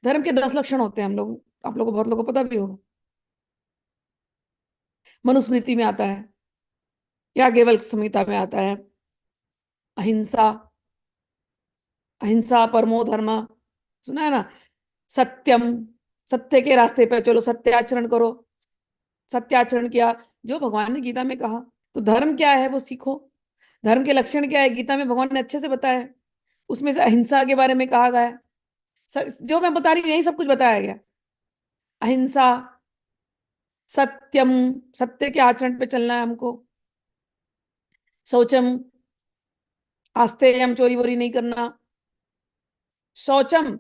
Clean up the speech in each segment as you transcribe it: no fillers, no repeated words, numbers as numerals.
धर्म के 10 लक्षण होते हैं, हम लोग, आप लोगों को, बहुत लोगों को पता भी होगा। मनुस्मृति में आता है, याज्ञवल्क्य संहिता में आता है। अहिंसा, अहिंसा परमो धर्म, सुना है ना। सत्यम, सत्य के रास्ते पे चलो, सत्याचरण करो। सत्याचरण किया, जो भगवान ने गीता में कहा। तो धर्म क्या है वो सीखो। धर्म के लक्षण क्या है, गीता में भगवान ने अच्छे से बताया है। उसमें से अहिंसा के बारे में कहा गया है। जो मैं बता रही हूँ यही सब कुछ बताया गया। अहिंसा, सत्यम, सत्य के आचरण पे चलना है हमको। शौचम, आस्तेयम, चोरी वोरी नहीं करना। शौचम,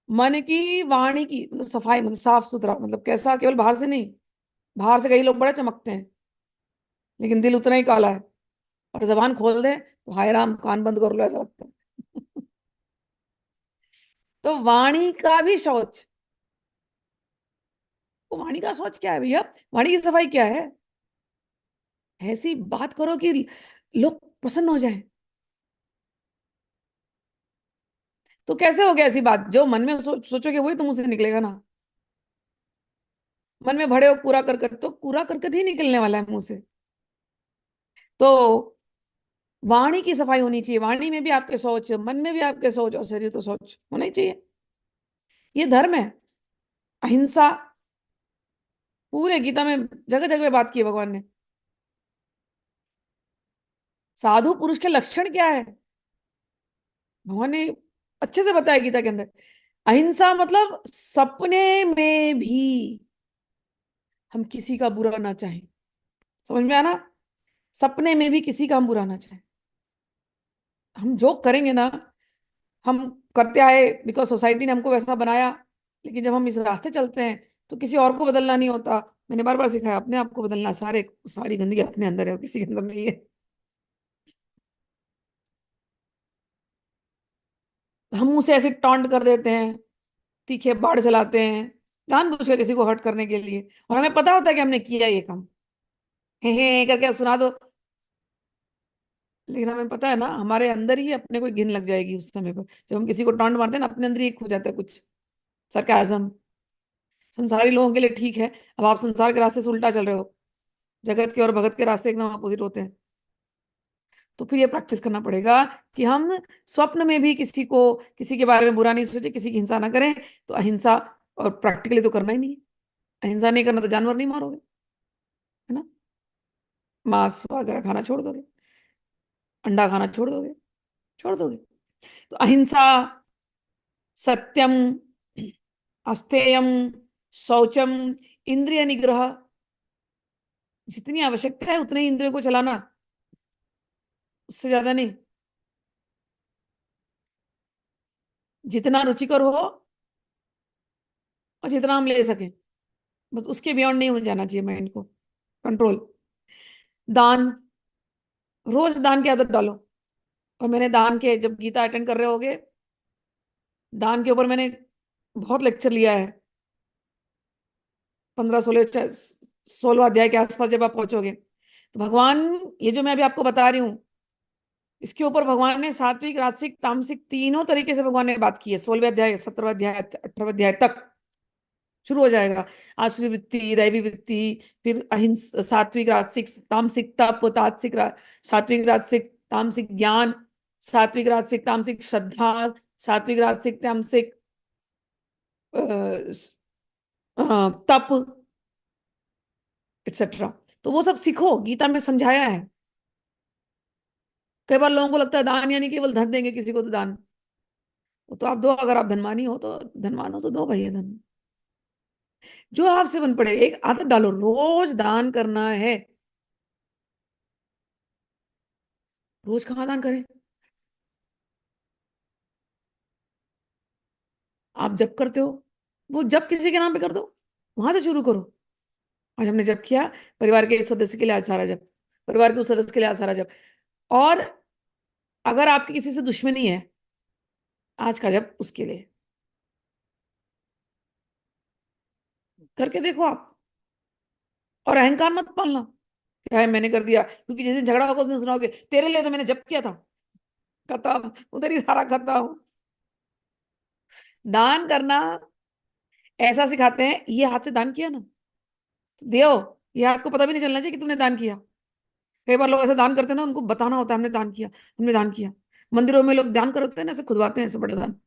मन की वाणी की मतलब सफाई, मतलब साफ सुथरा, मतलब कैसा, केवल बाहर से नहीं। बाहर से कई लोग बड़े चमकते हैं, लेकिन दिल उतना ही काला है। और जबान खोल दे तो हाय राम, कान बंद कर लो, ऐसा लगता है। तो वाणी का भी शौच। तो वाणी का शौच क्या है भैया? वाणी की सफाई क्या है? ऐसी बात करो कि लोग प्रसन्न हो जाएं। तो कैसे हो गया ऐसी बात? जो मन में सोचोगे वही तो मुंह से निकलेगा ना। मन में भरे हो कूड़ा करकट, तो कूड़ा करकट ही निकलने वाला है मुंह से। तो वाणी की सफाई होनी चाहिए। वाणी में भी आपके सोच, मन में भी आपके सोच, और शरीर तो सोच होना ही चाहिए। ये धर्म है। अहिंसा, पूरे गीता में जगह जगह बात की है भगवान ने। साधु पुरुष के लक्षण क्या है, भगवान ने अच्छे से बताया गीता के अंदर। अहिंसा मतलब सपने में भी हम किसी का बुरा ना चाहें। समझ में आना? सपने में भी किसी का हम बुरा ना चाहें। हम जो करेंगे ना, हम करते आए बिकॉज सोसाइटी ने हमको वैसा बनाया। लेकिन जब हम इस रास्ते चलते हैं तो किसी और को बदलना नहीं होता। मैंने बार बार सिखाया, अपने आप को बदलना। सारी गंदगी अपने अंदर है, किसी के अंदर नहीं है। हम मुंह से ऐसे टॉन्ट कर देते हैं, तीखे बाढ़ चलाते हैं, जानबूझ के किसी को हर्ट करने के लिए, और हमें पता होता है कि हमने किया ये काम। हे करके सुना दो। लेकिन हमें पता है ना, हमारे अंदर ही अपने को घिन लग जाएगी उस समय पर। जब हम किसी को टॉन्ट मारते हैं ना, अपने अंदर ही खो जाता है कुछ सरकाजम। संसारी लोगों के लिए ठीक है। अब आप संसार के रास्ते से उल्टा चल रहे हो, जगत के और भगत के रास्ते एकदम अपोजिट होते हैं। तो फिर ये प्रैक्टिस करना पड़ेगा कि हम स्वप्न में भी किसी को, किसी के बारे में बुरा नहीं सोचे, किसी की हिंसा ना करें। तो अहिंसा, और प्रैक्टिकली तो करना ही नहीं है। अहिंसा नहीं करना तो जानवर नहीं मारोगे, है ना। मांस वगैरह खाना छोड़ दोगे, अंडा खाना छोड़ दोगे, छोड़ दोगे। तो अहिंसा, सत्यम, अस्तेयम, शौचम, इंद्रिय निग्रह। जितनी आवश्यकता है उतने ही इंद्रियों को चलाना, उससे ज्यादा नहीं। जितना रुचिकर हो और जितना हम ले सकें, बस उसके बियॉन्ड नहीं हो जाना चाहिए माइंड को। कंट्रोल। दान, रोज दान की आदत डालो। और मैंने दान के, जब गीता अटेंड कर रहे होगे, दान के ऊपर मैंने बहुत लेक्चर लिया है। 15 16 अध्याय के आसपास जब आप पहुंचोगे तो भगवान, ये जो मैं अभी आपको बता रही हूँ, इसके ऊपर भगवान ने सात्विक, राजसिक, तामसिक तीनों तरीके से भगवान ने बात की है। 16वें अध्याय, 17वें अध्याय, 18वें अध्याय तक शुरू हो जाएगा। आसुरी वृत्ति, दैवी वृत्ति, फिर अहिंस, सात्विक, राजसिक, तामसिक तप, सात्विक, राजसिक, तामसिक ज्ञान, सात्विक, राजसिक, तामसिक श्रद्धा, सात्विक, राजसिक, तामसिक तप, एक्सेट्रा। तो वो सब सीखो, गीता में समझाया है। कई बार लोगों को लगता है दान यानी केवल धन देंगे किसी को तो दान। वो तो आप दो, अगर आप धनवानी हो तो, धनवान हो तो दो भैया धन। जो आपसे बन पड़े, एक आदत डालो, रोज दान करना है। रोज कहाँ दान करें? आप जब करते हो, वो जब किसी के नाम पे कर दो, वहां से शुरू करो। आज हमने जब किया, परिवार के इस सदस्य के लिए आज सारा जब, परिवार के उस सदस्य के लिए आज सारा जब। और अगर आपकी किसी से दुश्मनी है, आज का जब उसके लिए करके देखो आप। और अहंकार मत पालना, क्या है मैंने कर दिया, क्योंकि जिस दिन झगड़ा होगा उस दिन सुनाओगे तेरे लिए तो मैंने जब किया था। खत्म, उधर ही सारा खत्म। दान करना ऐसा सिखाते हैं, ये हाथ से दान किया ना, तो दियो, ये हाथ को पता भी नहीं चलना चाहिए कि तुमने दान किया। कई बार लोग ऐसे दान करते हैं ना, उनको बताना होता है हमने दान किया, हमने दान किया। मंदिरों में लोग दान करते हैं ना, ऐसे खुदवाते हैं ऐसे बड़े दान,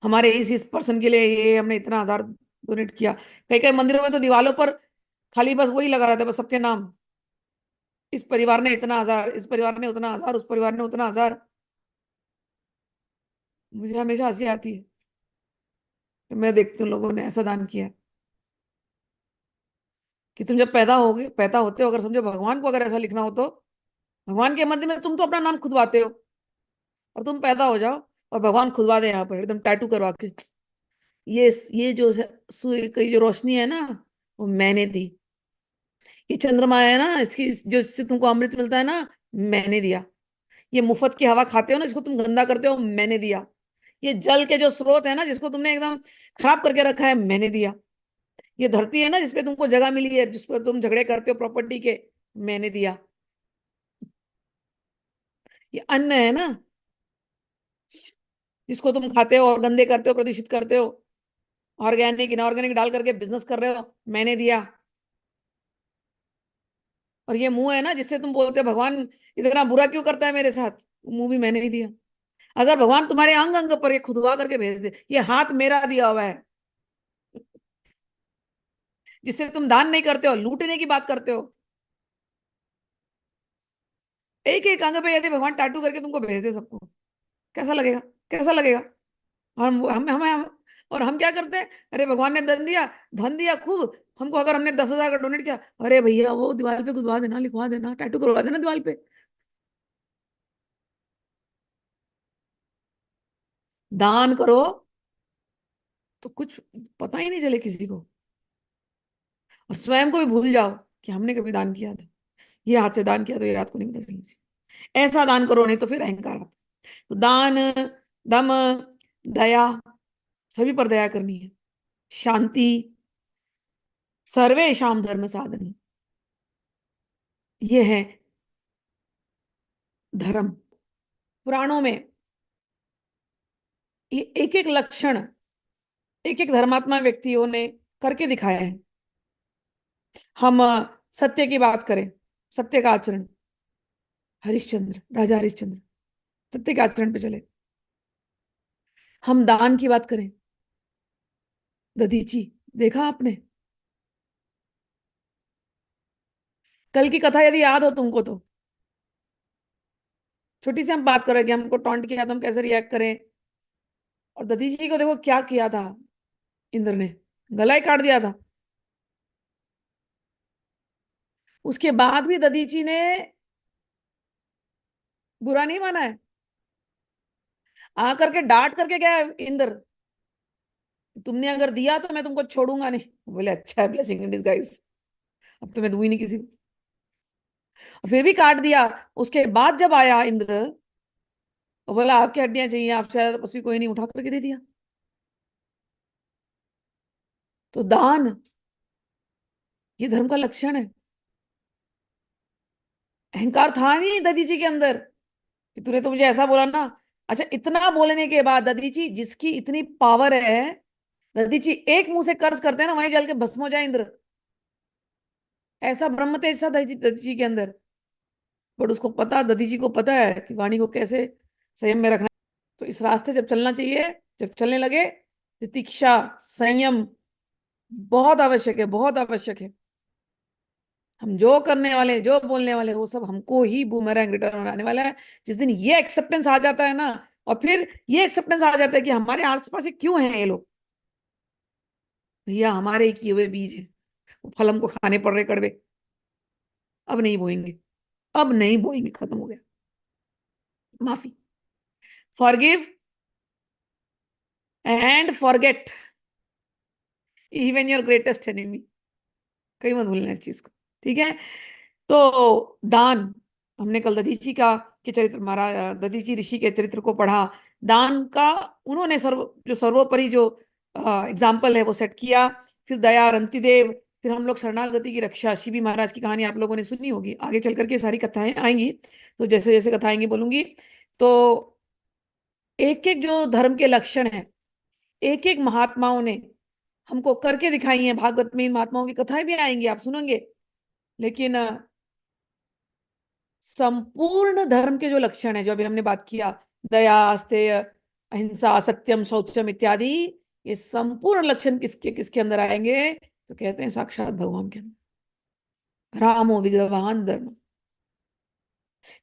हमारे इस पर्सन के लिए ये हमने इतना हजार डोनेट किया। कई कई मंदिरों में तो दीवालों पर खाली बस वही लगा रहता है, बस सबके नाम, इस परिवार ने इतना हजार, इस परिवार ने उतना हजार, उस परिवार ने उतना हजार। मुझे हमेशा हंसी आती है, मैं देखती हूँ लोगों ने ऐसा दान किया है। कि तुम जब पैदा होते हो, अगर समझो भगवान को अगर ऐसा लिखना हो, तो भगवान के मंदिर में तुम तो अपना नाम खुदवाते हो, और तुम पैदा हो जाओ और भगवान खुदवा दे यहाँ पर एकदम टैटू करवा के, ये जो सूर्य की जो रोशनी है ना, वो मैंने दी। ये चंद्रमा है ना, इसकी जो इससे तुमको अमृत मिलता है ना, मैंने दिया। ये मुफ्त की हवा खाते हो ना, जिसको तुम गंदा करते हो, मैंने दिया। ये जल के जो स्रोत है ना, जिसको तुमने एकदम खराब करके रखा है, मैंने दिया। ये धरती है ना, जिसपे तुमको जगह मिली है, जिस पर तुम झगड़े करते हो प्रॉपर्टी के, मैंने दिया। ये अन्न है ना, जिसको तुम खाते हो और गंदे करते हो, प्रदूषित करते हो, ऑर्गेनिक इनऑर्गेनिक डाल करके बिजनेस कर रहे हो, मैंने दिया। और ये मुंह है ना, जिससे तुम बोलते हो भगवान इतना बुरा क्यों करता है मेरे साथ, मुंह भी मैंने ही दिया। अगर भगवान तुम्हारे अंग अंग पर ये खुदवा करके भेज दे, ये हाथ मेरा दिया हुआ है, जिससे तुम दान नहीं करते हो, लूटने की बात करते हो, एक एक अंग पे यदि भगवान टाटू करके तुमको भेज दे सबको, कैसा लगेगा? कैसा लगेगा? हम और हम क्या करते हैं? अरे भगवान ने धन दिया खूब हमको, अगर हमने 10,000 का डोनेट किया, अरे भैया वो दीवार पे गुदवा देना, लिखवा देना, टैटू करवा देना दीवार पे। दान करो तो कुछ पता ही नहीं चले किसी को, और स्वयं को भी भूल जाओ कि हमने कभी दान किया था, ये हाथ से दान किया, तो ये हाथ को नहीं पता चलना चाहिए। ऐसा दान करो, नहीं तो फिर अहंकार आता है। तो दान, दम, दया, सभी पर दया करनी है। शांति, सर्वेशाम धर्म साधन, ये है धर्म। पुराणों में ये एक एक लक्षण, एक एक धर्मात्मा व्यक्तियों ने करके दिखाया है। हम सत्य की बात करें, सत्य का आचरण, हरिश्चंद्र, राजा हरिश्चंद्र सत्य के आचरण पे चले। हम दान की बात करें, दधीची, देखा आपने? कल की कथा यदि याद हो तुमको तो, छोटी सी हम बात करें कि हमको टॉन्ट किया तो हम कैसे रिएक्ट करें। और दधीची को देखो क्या किया था, इंद्र ने गला ही काट दिया था। उसके बाद भी दधीची ने बुरा नहीं माना है, आकर के डांट करके गया इंद्र, तुमने अगर दिया तो मैं तुमको छोड़ूंगा नहीं। बोले अच्छा है, ब्लेसिंग इन डिसगाइज, अब तो मैं दूं ही नहीं किसी को। और फिर भी काट दिया। उसके बाद जब आया इंद्र, वो बोला आपकी हड्डियां चाहिए, आप शायद उसकी, कोई नहीं, उठा करके दे दिया। तो दान, ये धर्म का लक्षण है। अहंकार था नहीं दधी जी के अंदर कि तूने तो मुझे ऐसा बोला ना। अच्छा, इतना बोलने के बाद दधी जी, जिसकी इतनी पावर है, दधी जी एक मुंह से कर्ज करते हैं ना, वहीं जल के भस्म हो जाए इंद्र। ऐसा ब्रह्म तेज था दधी जी के अंदर। बट उसको पता, दधी जी को पता है कि वाणी को कैसे संयम में रखना है। तो इस रास्ते जब चलना चाहिए, जब चलने लगे, तितिक्षा, संयम बहुत आवश्यक है, बहुत आवश्यक है। हम जो करने वाले, जो बोलने वाले, वो सब हमको ही बूमरैंग रिटर्न होने वाला है। जिस दिन ये एक्सेप्टेंस आ जाता है ना, और फिर ये एक्सेप्टेंस आ जाता है कि हमारे आसपास ये क्यों है ये लोग, भैया हमारे ही किए हुए बीज है, वो फल हमको खाने पड़ रहे कड़वे, अब नहीं बोएंगे, अब नहीं बोएंगे, खत्म हो गया। माफी, forgive and forget even your greatest enemy, कहीं मत भूलना इस चीज को, ठीक है? तो दान, हमने कल दधीची का के चरित्र, महाराज दधीची ऋषि के चरित्र को पढ़ा। दान का उन्होंने जो सर्वोपरि जो एग्जाम्पल है वो सेट किया। फिर दया, रंतिदेव, फिर हम लोग शरणागति की रक्षा, शिवी महाराज की कहानी आप लोगों ने सुनी होगी, आगे चल करके सारी कथाएं आएंगी, तो जैसे जैसे कथा आएंगी बोलूंगी। तो एक एक जो धर्म के लक्षण है, एक एक महात्माओं ने हमको करके दिखाई है। भागवत में इन महात्माओं की कथाएं भी आएंगी, आप सुनेंगे। लेकिन संपूर्ण धर्म के जो लक्षण है, जो अभी हमने बात किया, दया, अस्तेय, अहिंसा, सत्यम, शौचम इत्यादि, ये संपूर्ण लक्षण किसके किसके अंदर आएंगे? तो कहते हैं साक्षात भगवान के अंदर। रामो विग्रहवान धर्म।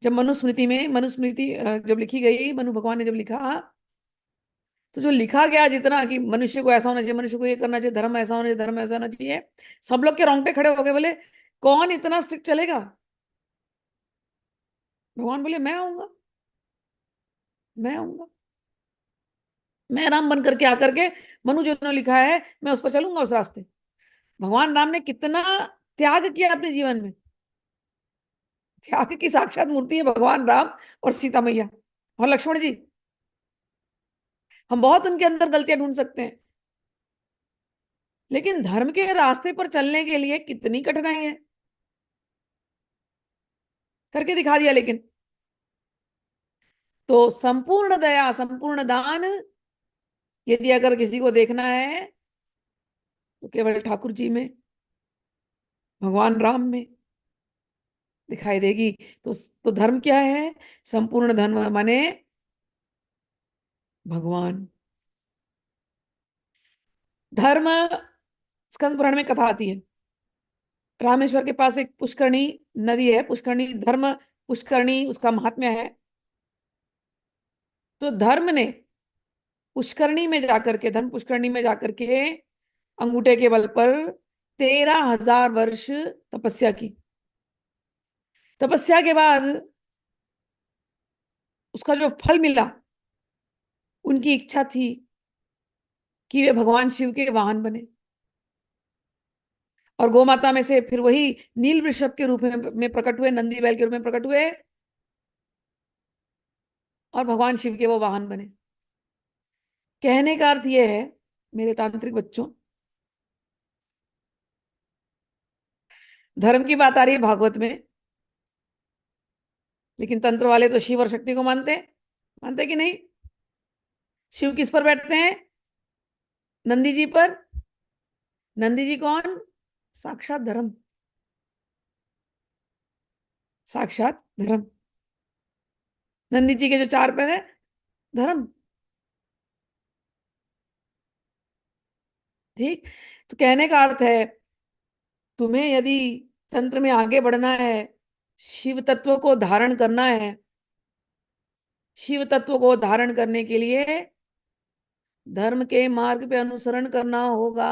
जब मनुस्मृति में, मनुस्मृति जब लिखी गई, मनु भगवान ने जब लिखा, तो जो लिखा गया जितना कि मनुष्य को ऐसा होना चाहिए, मनुष्य को ये करना चाहिए, धर्म ऐसा होना चाहिए, धर्म ऐसा होना चाहिए, सब लोग के रोंगटे खड़े हो गए, बोले कौन इतना स्ट्रिक्ट चलेगा? भगवान बोले मैं आऊंगा, मैं आऊंगा, मैं राम बन करके आकर के, मनु जो ने लिखा है मैं उस पर चलूंगा, उस रास्ते। भगवान राम ने कितना त्याग किया अपने जीवन में। त्याग की साक्षात मूर्ति है भगवान राम और सीता मैया और लक्ष्मण जी। हम बहुत उनके अंदर गलतियां ढूंढ सकते हैं, लेकिन धर्म के रास्ते पर चलने के लिए कितनी कठिनाई है, करके दिखा दिया। लेकिन तो संपूर्ण दया, संपूर्ण दान, यदि अगर किसी को देखना है तो केवल ठाकुर जी में, भगवान राम में दिखाई देगी। तो धर्म क्या है? संपूर्ण धर्म माने भगवान। धर्म, स्कंद पुराण में कथा आती है, रामेश्वर के पास एक पुष्करणी नदी है, पुष्करणी धर्म, पुष्करणी उसका महात्म्य है। तो धर्म ने पुष्करणी में जाकर के, धर्म पुष्करणी में जाकर के अंगूठे के बल पर 13,000 वर्ष तपस्या की। तपस्या के बाद उसका जो फल मिला, उनकी इच्छा थी कि वे भगवान शिव के वाहन बने, और गौ माता में से फिर वही नील वृषभ के रूप में प्रकट हुए, नंदी बैल के रूप में प्रकट हुए, और भगवान शिव के वो वाहन बने। कहने का अर्थ यह है मेरे तांत्रिक बच्चों, धर्म की बात आ रही है भागवत में, लेकिन तंत्र वाले तो शिव और शक्ति को मानते हैं। मानते कि नहीं? शिव किस पर बैठते हैं? नंदी जी पर। नंदी जी कौन? साक्षात धर्म, साक्षात धर्म। नंदी जी के जो 4 पैर है, धर्म। ठीक। तो कहने का अर्थ है, तुम्हें यदि तंत्र में आगे बढ़ना है, शिव तत्व को धारण करना है, शिव तत्व को धारण करने के लिए धर्म के मार्ग पे अनुसरण करना होगा।